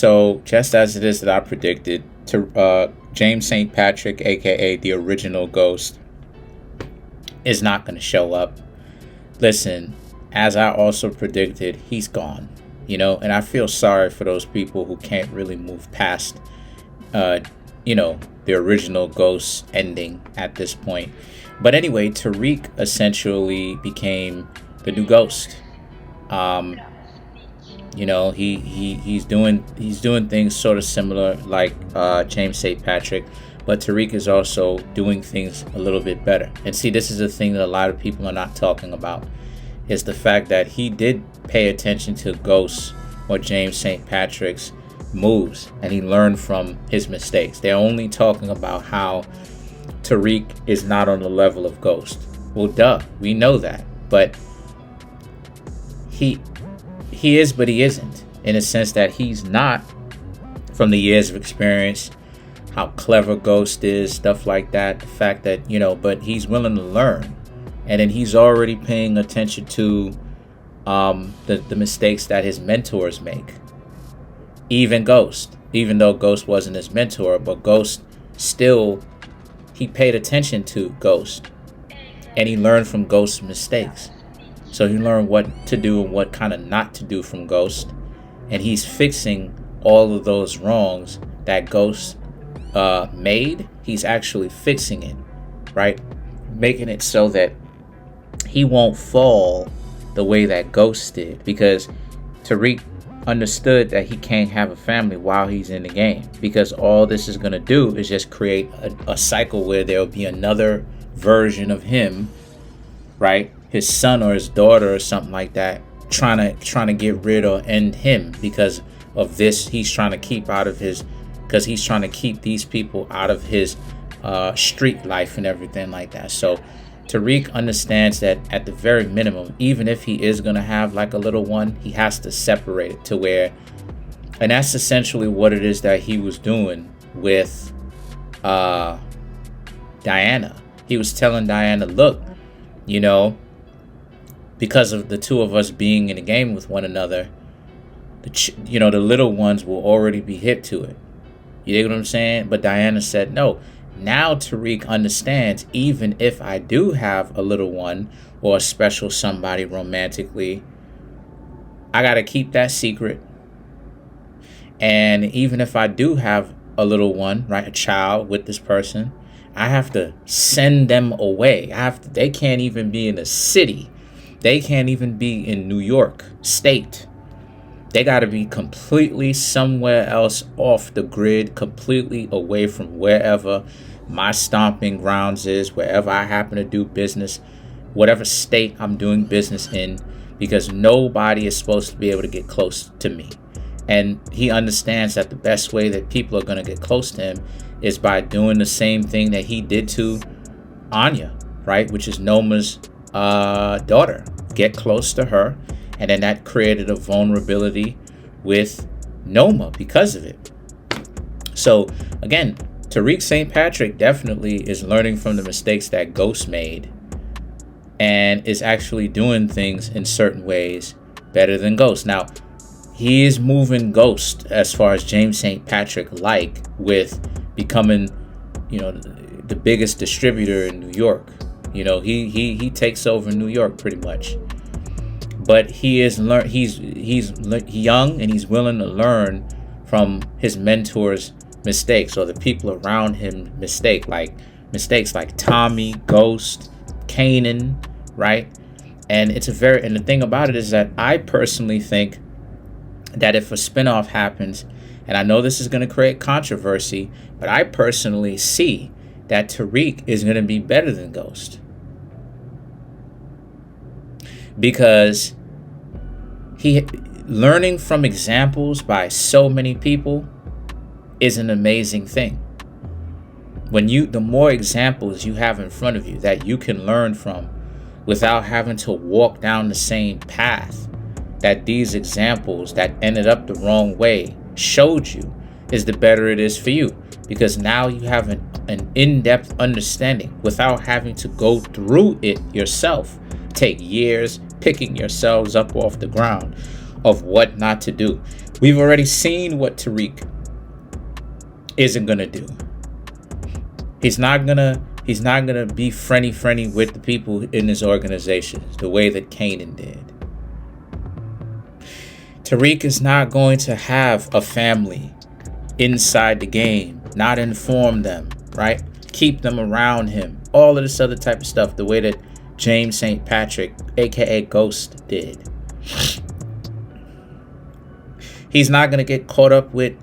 So just as it is that I predicted, to James St. Patrick, aka the original Ghost, is not going to show up. Listen, as I also predicted, he's gone. And I feel sorry for those people who can't really move past, uh, the original Ghost ending at this point. But anyway, Tariq essentially became the new Ghost. Um, he's doing things sort of similar like James St. Patrick, but Tariq is also doing things a little bit better. And see, this is a thing that a lot of people are not talking about, is the fact that he did pay attention to Ghost or James St. Patrick's moves, and he learned from his mistakes. They're only talking about how Tariq is not on the level of Ghost. Well, duh, we know that, but he he is, but he isn't, in a sense that he's not, from the years of experience, how clever Ghost is, stuff like that. The fact that, but he's willing to learn. And then he's already paying attention to the mistakes that his mentors make. Even Ghost, even though Ghost wasn't his mentor, but Ghost still, he paid attention to Ghost. And he learned from Ghost's mistakes. So he learned what to do and what kind of not to do from Ghost. And he's fixing all of those wrongs that Ghost made. He's actually fixing it, right? Making it so that he won't fall the way that Ghost did. Because Tariq understood that he can't have a family while he's in the game. Because all this is going to do is just create a cycle where there'll be another version of him, right? His son or his daughter or something like that, trying to get rid or end him because of this. He's trying to keep these people out of his street life and everything like that. So Tariq understands that at the very minimum, even if he is going to have like a little one, he has to separate it to where, and that's essentially what it is that he was doing with Diana. He was telling Diana, look, because of the two of us being in a game with one another, the little ones will already be hip to it. You know what I'm saying? But Diana said, no. Now Tariq understands, even if I do have a little one or a special somebody romantically, I got to keep that secret. And even if I do have a little one, right, a child with this person, I have to send them away. They can't even be in the city. They can't even be in New York State. They got to be completely somewhere else off the grid, completely away from wherever my stomping grounds is, wherever I happen to do business, whatever state I'm doing business in, because nobody is supposed to be able to get close to me. And he understands that the best way that people are going to get close to him is by doing the same thing that he did to Anya, right? Which is Noma's daughter. Get close to her. And then that created a vulnerability with Noma because of it. So again, Tariq St. Patrick definitely is learning from the mistakes that Ghost made and is actually doing things in certain ways better than Ghost. Now, he is moving Ghost as far as James St. Patrick with becoming, the biggest distributor in New York. He takes over New York pretty much. But he's young and he's willing to learn from his mentor's mistakes or the people around him mistakes like Tommy, Ghost, Kanan, right? And and the thing about it is that I personally think that if a spinoff happens, and I know this is going to create controversy, but I personally see that Tariq is going to be better than Ghost. Because he learning from examples by so many people is an amazing thing. The more examples you have in front of you that you can learn from without having to walk down the same path that these examples that ended up the wrong way showed you, is the better it is for you. Because now you have an in-depth understanding without having to go through it yourself. Take years picking yourselves up off the ground of what not to do. We've already seen what Tariq isn't gonna do. He's not gonna be friendly with the people in his organization the way that Kanan did. Tariq is not going to have a family inside the game, not inform them, right? Keep them around him. All of this other type of stuff, the way that James St. Patrick, aka Ghost, did. He's not going to get caught up with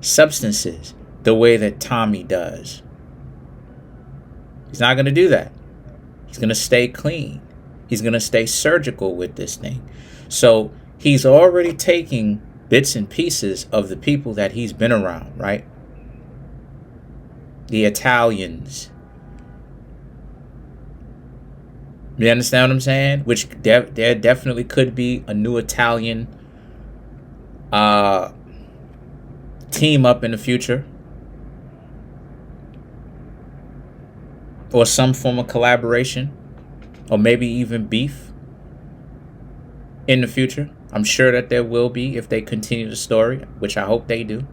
substances the way that Tommy does. He's not going to do that. He's going to stay clean. He's going to stay surgical with this thing. So he's already taking bits and pieces of the people that he's been around, right? The Italians. You understand what I'm saying? Which there definitely could be a new Italian team up in the future, or some form of collaboration, or maybe even beef in the future. I'm sure that there will be if they continue the story, which I hope they do.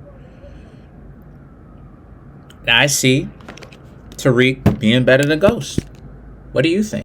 Now I see Tariq being better than Ghost. What do you think?